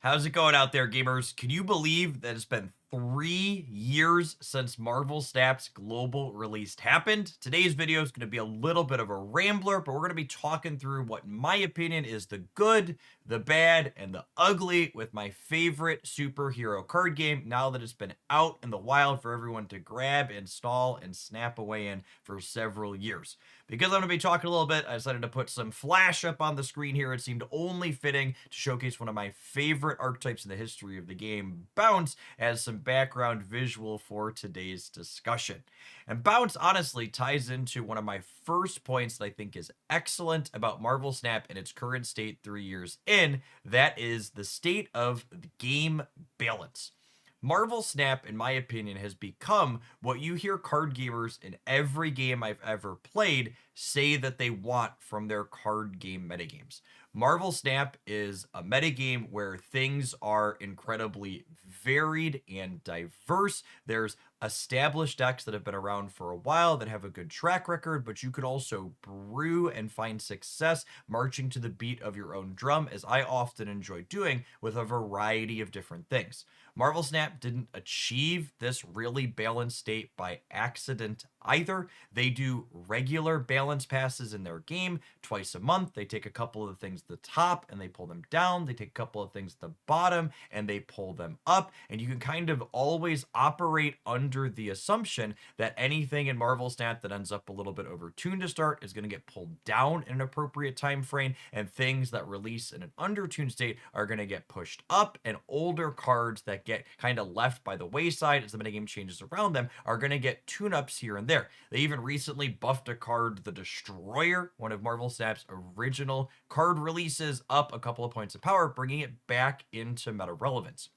How's it going out there, gamers? Can you believe that it's been 3 years since Marvel Snap's global release happened? Today's video is going to be a little bit of a rambler, but we're going to be talking through what, in my opinion, is the good, the bad, and the ugly with my favorite superhero card game now that it's been out in the wild for everyone to grab, install, and snap away in for several years. Because I'm going to be talking a little bit, I decided to put some flash up on the screen here. It seemed only fitting to showcase one of my favorite archetypes in the history of the game, Bounce, as some background visual for today's discussion. And Bounce honestly ties into one of my first points that I think is excellent about Marvel Snap in its current state 3 years in. That is the state of the game balance. Marvel Snap, in my opinion, has become what you hear card gamers in every game I've ever played say that they want from their card game metagames. Marvel Snap is a metagame where things are incredibly varied and diverse. There's established decks that have been around for a while that have a good track record, but you could also brew and find success marching to the beat of your own drum, as I often enjoy doing with a variety of different things. Marvel Snap didn't achieve this really balanced state by accident either. They do regular balance passes in their game twice a month. They take a couple of the things at the top and they pull them down. They take a couple of things at the bottom and they pull them up. And you can kind of always operate under the assumption that anything in Marvel Snap that ends up a little bit overtuned to start is going to get pulled down in an appropriate time frame, and things that release in an undertuned state are going to get pushed up, and older cards that get kind of left by the wayside as the metagame changes around them are going to get tune-ups here and there. They even recently buffed a card, the Destroyer, one of Marvel Snap's original card releases, up a couple of points of power, bringing it back into meta relevance.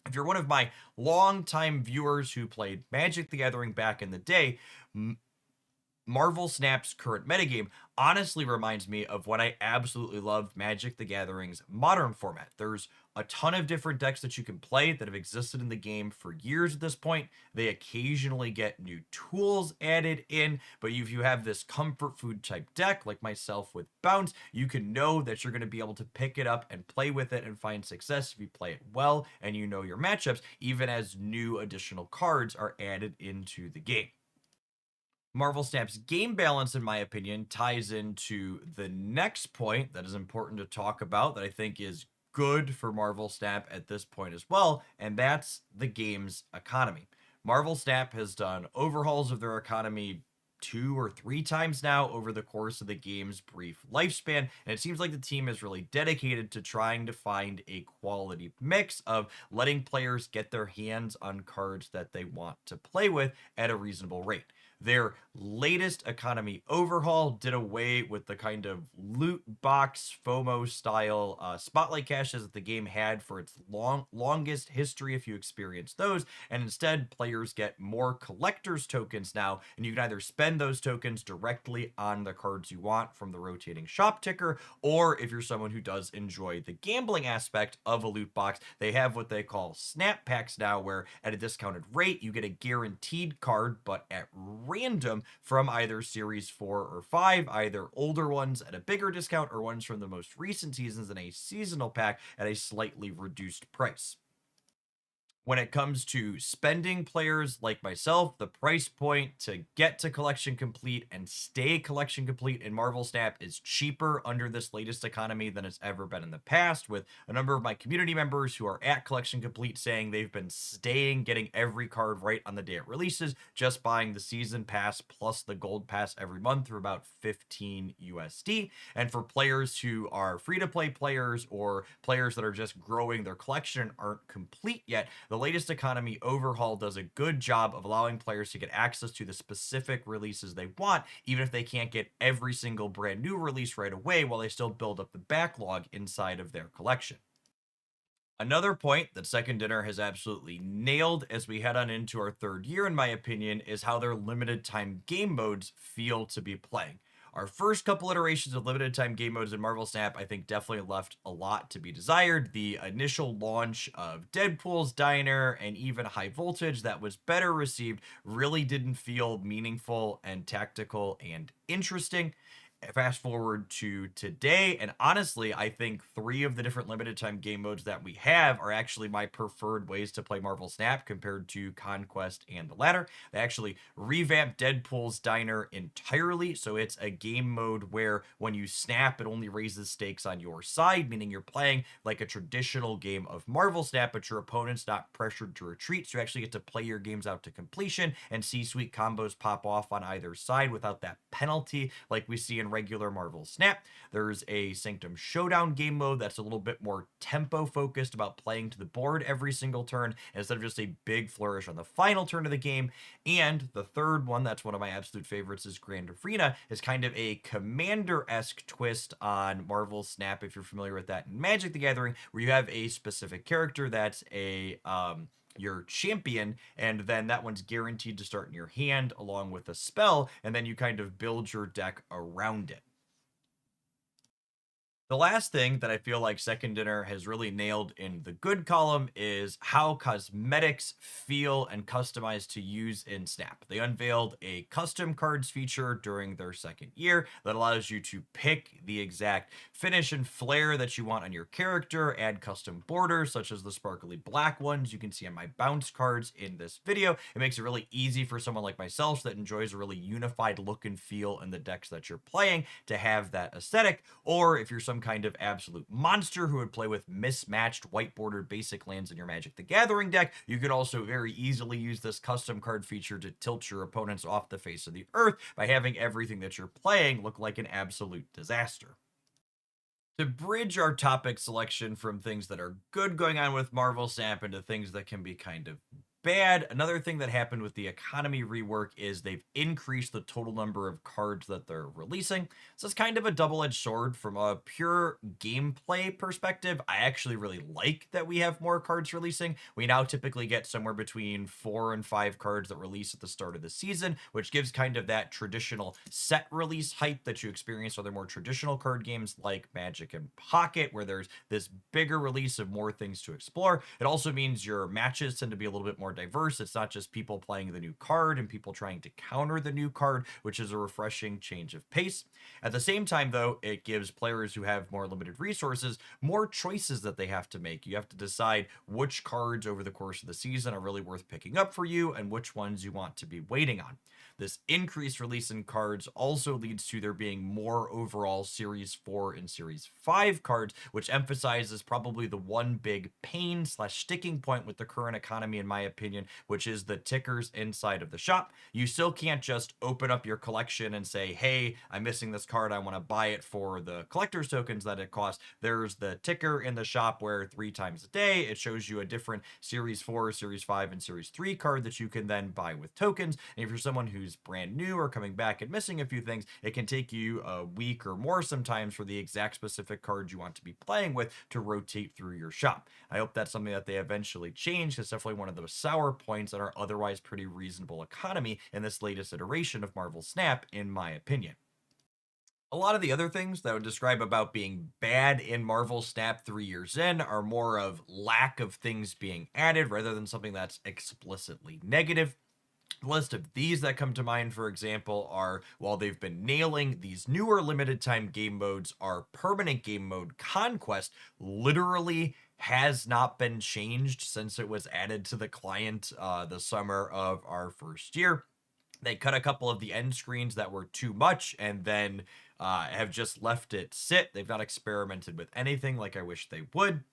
If you're one of my longtime viewers who played Magic the Gathering back in the day, Marvel Snap's current metagame honestly reminds me of what I absolutely loved Magic the Gathering's modern format. There's a ton of different decks that you can play that have existed in the game for years at this point. They occasionally get new tools added in, but if you have this comfort food type deck like myself with Bounce, you can know that you're going to be able to pick it up and play with it and find success if you play it well and you know your matchups, even as new additional cards are added into the game. Marvel Snap's game balance, in my opinion, ties into the next point that is important to talk about that I think is good for Marvel Snap at this point as well, and that's the game's economy. Marvel Snap has done overhauls of their economy 2 or 3 times now over the course of the game's brief lifespan, and it seems like the team is really dedicated to trying to find a quality mix of letting players get their hands on cards that they want to play with at a reasonable rate. Their latest economy overhaul did away with the kind of loot box FOMO style spotlight caches that the game had for its longest history, if you experience those, and instead players get more collector's tokens now, and you can either spend those tokens directly on the cards you want from the rotating shop ticker, or if you're someone who does enjoy the gambling aspect of a loot box, they have what they call snap packs now, where at a discounted rate you get a guaranteed card but at random from either series 4 or 5, either older ones at a bigger discount or ones from the most recent seasons in a seasonal pack at a slightly reduced price. When it comes to spending players like myself, the price point to get to collection complete and stay collection complete in Marvel Snap is cheaper under this latest economy than it's ever been in the past, with a number of my community members who are at collection complete saying they've been staying, getting every card right on the day it releases, just buying the season pass plus the gold pass every month for about 15 USD. And for players who are free to play players or players that are just growing their collection and aren't complete yet, the latest economy overhaul does a good job of allowing players to get access to the specific releases they want, even if they can't get every single brand new release right away, while they still build up the backlog inside of their collection. Another point that Second Dinner has absolutely nailed as we head on into our third year, in my opinion, is how their limited time game modes feel to be playing. Our first couple iterations of limited time game modes in Marvel Snap, I think, definitely left a lot to be desired. The initial launch of Deadpool's Diner and even High Voltage, that was better received, really didn't feel meaningful and tactical and interesting. fast forward to today, and honestly, I think three of the different limited time game modes that we have are actually my preferred ways to play Marvel Snap compared to Conquest and the Ladder. They actually revamped Deadpool's Diner entirely, so it's a game mode where when you snap, it only raises stakes on your side, meaning you're playing like a traditional game of Marvel Snap, but your opponent's not pressured to retreat, so you actually get to play your games out to completion and see sweet combos pop off on either side without that penalty like we see in regular Marvel Snap. There's a Sanctum Showdown game mode that's a little bit more tempo focused, about playing to the board every single turn instead of just a big flourish on the final turn of the game. And the third one, that's one of my absolute favorites, is Grand Arena, is kind of a Commander-esque twist on Marvel Snap, if you're familiar with that in Magic the Gathering, where you have a specific character that's your champion, and then that one's guaranteed to start in your hand along with a spell, and then you kind of build your deck around it. The last thing that I feel like Second Dinner has really nailed in the good column is how cosmetics feel and customized to use in Snap. They unveiled a custom cards feature during their second year that allows you to pick the exact finish and flair that you want on your character, add custom borders such as the sparkly black ones you can see on my bounce cards in this video. It makes it really easy for someone like myself that enjoys a really unified look and feel in the decks that you're playing to have that aesthetic, or if you're some kind of absolute monster who would play with mismatched white bordered basic lands in your Magic the Gathering deck, you could also very easily use this custom card feature to tilt your opponents off the face of the earth by having everything that you're playing look like an absolute disaster. To bridge our topic selection from things that are good going on with Marvel Snap into things that can be kind of bad, another thing that happened with the economy rework is they've increased the total number of cards that they're releasing. So it's kind of a double-edged sword. From a pure gameplay perspective, I actually really like that we have more cards releasing. We now typically get somewhere between 4 and 5 cards that release at the start of the season, which gives kind of that traditional set release hype that you experience with other more traditional card games like Magic and Pocket, where there's this bigger release of more things to explore. It also means your matches tend to be a little bit more diverse. It's not just people playing the new card and people trying to counter the new card, which is a refreshing change of pace. At the same time, though, it gives players who have more limited resources more choices that they have to make. You have to decide which cards over the course of the season are really worth picking up for you and which ones you want to be waiting on. This increased release in cards also leads to there being more overall Series 4 and Series 5 cards, which emphasizes probably the one big pain slash sticking point with the current economy, in my opinion, which is the tickers inside of the shop. You still can't just open up your collection and say, hey, I'm missing this card, I want to buy it for the collector's tokens that it costs. There's the ticker in the shop where 3 times a day it shows you a different Series 4, Series 5, and Series 3 card that you can then buy with tokens. And if you're someone who's brand new or coming back and missing a few things, it can take you a week or more sometimes for the exact specific cards you want to be playing with to rotate through your shop. I hope that's something that they eventually change. It's definitely one of those sour points on our otherwise pretty reasonable economy in this latest iteration of Marvel Snap, in my opinion. A lot of the other things that I would describe about being bad in Marvel Snap 3 years in are more of lack of things being added rather than something that's explicitly negative. The list of these that come to mind, for example, are, while they've been nailing these newer limited time game modes, our permanent game mode Conquest literally has not been changed since it was added to the client the summer of our first year. They cut a couple of the end screens that were too much and then have just left it sit. They've not experimented with anything like I wish they would.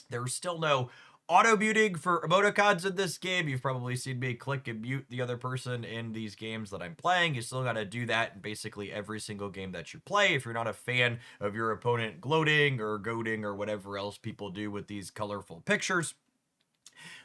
There's still no auto muting for emoticons in this game. You've probably seen me click and mute the other person in these games that I'm playing. You still got to do that in basically every single game that you play if you're not a fan of your opponent gloating or goading or whatever else people do with these colorful pictures.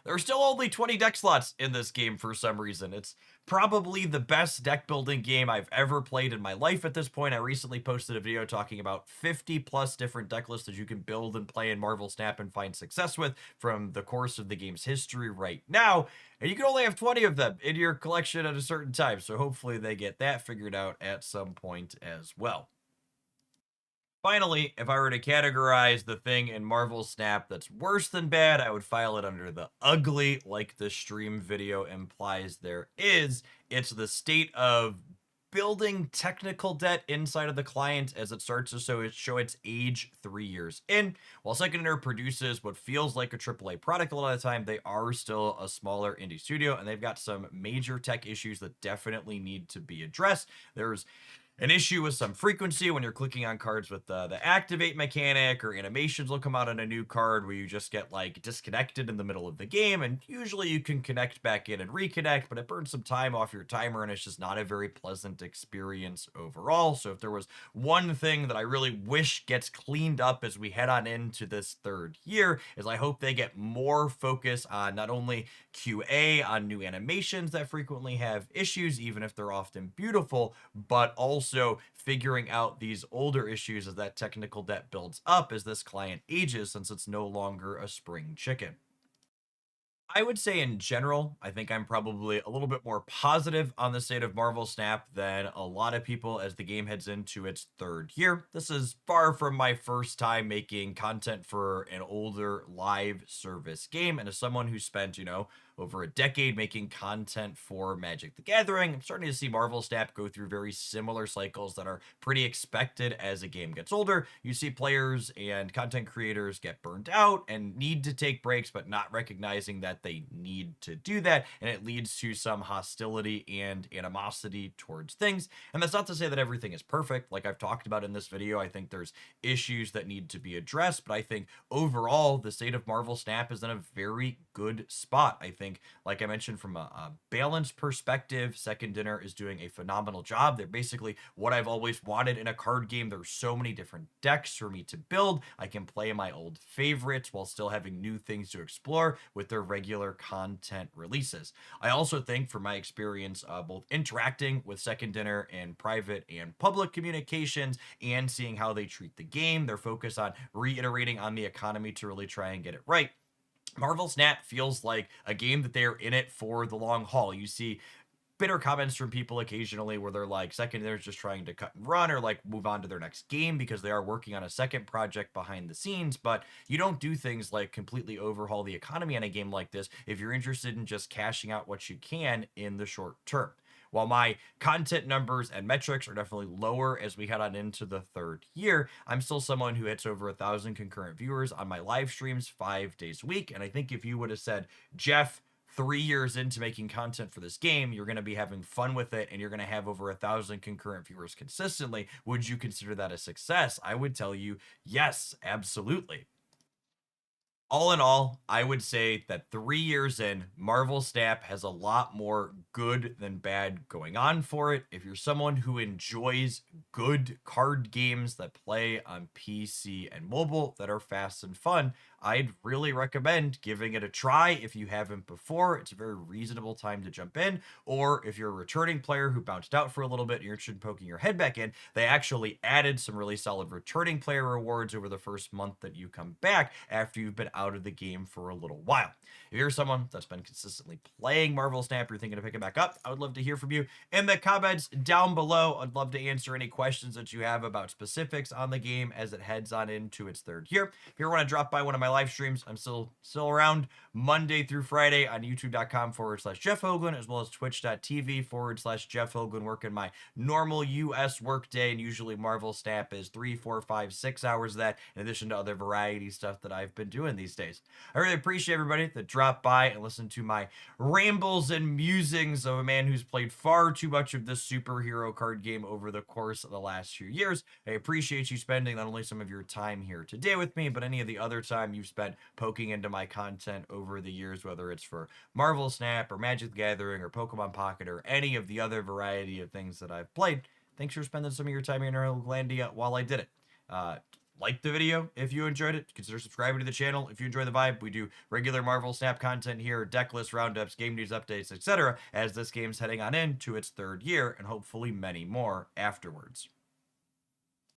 There are still only 20 deck slots in this game for some reason. It's probably the best deck building game I've ever played in my life at this point. I recently posted a video talking about 50 plus different deck lists that you can build and play in Marvel Snap and find success with from the course of the game's history right now. And you can only have 20 of them in your collection at a certain time. So hopefully they get that figured out at some point as well. Finally, if I were to categorize the thing in Marvel Snap that's worse than bad, I would file it under the ugly, like the stream video implies there is. It's the state of building technical debt inside of the client as it starts to show its age 3 years in. While Second Dinner produces what feels like a AAA product a lot of the time, they are still a smaller indie studio, and they've got some major tech issues that definitely need to be addressed. There's an issue with some frequency when you're clicking on cards with the activate mechanic, or animations will come out on a new card where you just get like disconnected in the middle of the game, and usually you can connect back in and reconnect, but it burns some time off your timer and it's just not a very pleasant experience overall. So if there was one thing that I really wish gets cleaned up as we head on into this third year, is I hope they get more focus on not only QA on new animations that frequently have issues, even if they're often beautiful, but also figuring out these older issues as that technical debt builds up as this client ages, since it's no longer a spring chicken. I would say in general, I think I'm probably a little bit more positive on the state of Marvel Snap than a lot of people as the game heads into its third year. This is far from my first time making content for an older live service game. And as someone who spent, over a decade making content for Magic the Gathering, I'm starting to see Marvel Snap go through very similar cycles that are pretty expected as a game gets older. You see players and content creators get burned out and need to take breaks, but not recognizing that they need to do that. And it leads to some hostility and animosity towards things. And that's not to say that everything is perfect. Like I've talked about in this video, I think there's issues that need to be addressed, but I think overall, the state of Marvel Snap is in a very good spot. I think, like I mentioned, from a balanced perspective, Second Dinner is doing a phenomenal job. They're basically what I've always wanted in a card game. There's so many different decks for me to build. I can play my old favorites while still having new things to explore with their regular content releases. I also think, from my experience, both interacting with Second Dinner in private and public communications and seeing how they treat the game, their focus on reiterating on the economy to really try and get it right, Marvel Snap feels like a game that they're in it for the long haul. You see bitter comments from people occasionally where they're like, Second Dinner's just trying to cut and run or like move on to their next game, because they are working on a second project behind the scenes. But you don't do things like completely overhaul the economy on a game like this if you're interested in just cashing out what you can in the short term. While my content numbers and metrics are definitely lower as we head on into the third year, I'm still someone who hits over 1,000 concurrent viewers on my live streams 5 days a week. And I think if you would have said, Jeff, 3 years into making content for this game, you're going to be having fun with it and you're going to have over 1,000 concurrent viewers consistently, would you consider that a success? I would tell you, yes, absolutely. All in all, I would say that 3 years in, Marvel Snap has a lot more good than bad going on for it. If you're someone who enjoys good card games that play on PC and mobile that are fast and fun, I'd really recommend giving it a try if you haven't before. It's a very reasonable time to jump in. Or if you're a returning player who bounced out for a little bit and you're interested in poking your head back in, they actually added some really solid returning player rewards over the first month that you come back after you've been out of the game for a little while. If you're someone that's been consistently playing Marvel Snap, you're thinking to pick it back up, I would love to hear from you in the comments down below. I'd love to answer any questions that you have about specifics on the game as it heads on into its third year. If you ever want to drop by one of my live streams, I'm still around Monday through Friday on youtube.com/Jeff Hoagland, as well as twitch.tv/Jeff Hoagland, working my normal US workday, and usually Marvel Snap is 3, 4, 5, 6 hours of that, in addition to other variety stuff that I've been doing these days. I really appreciate everybody that dropped by and listened to my rambles and musings of a man who's played far too much of this superhero card game over the course of the last few years. I appreciate you spending not only some of your time here today with me, but any of the other time you've spent poking into my content over the years, whether it's for Marvel Snap or Magic the Gathering or Pokemon Pocket or any of the other variety of things that I've played. Thanks for spending some of your time here in Irlandia while I did it. Like the video if you enjoyed it. Consider subscribing to the channel if you enjoy the vibe. We do regular Marvel Snap content here, deck list roundups, game news updates, etc., as this game's heading on into its third year, and hopefully many more afterwards.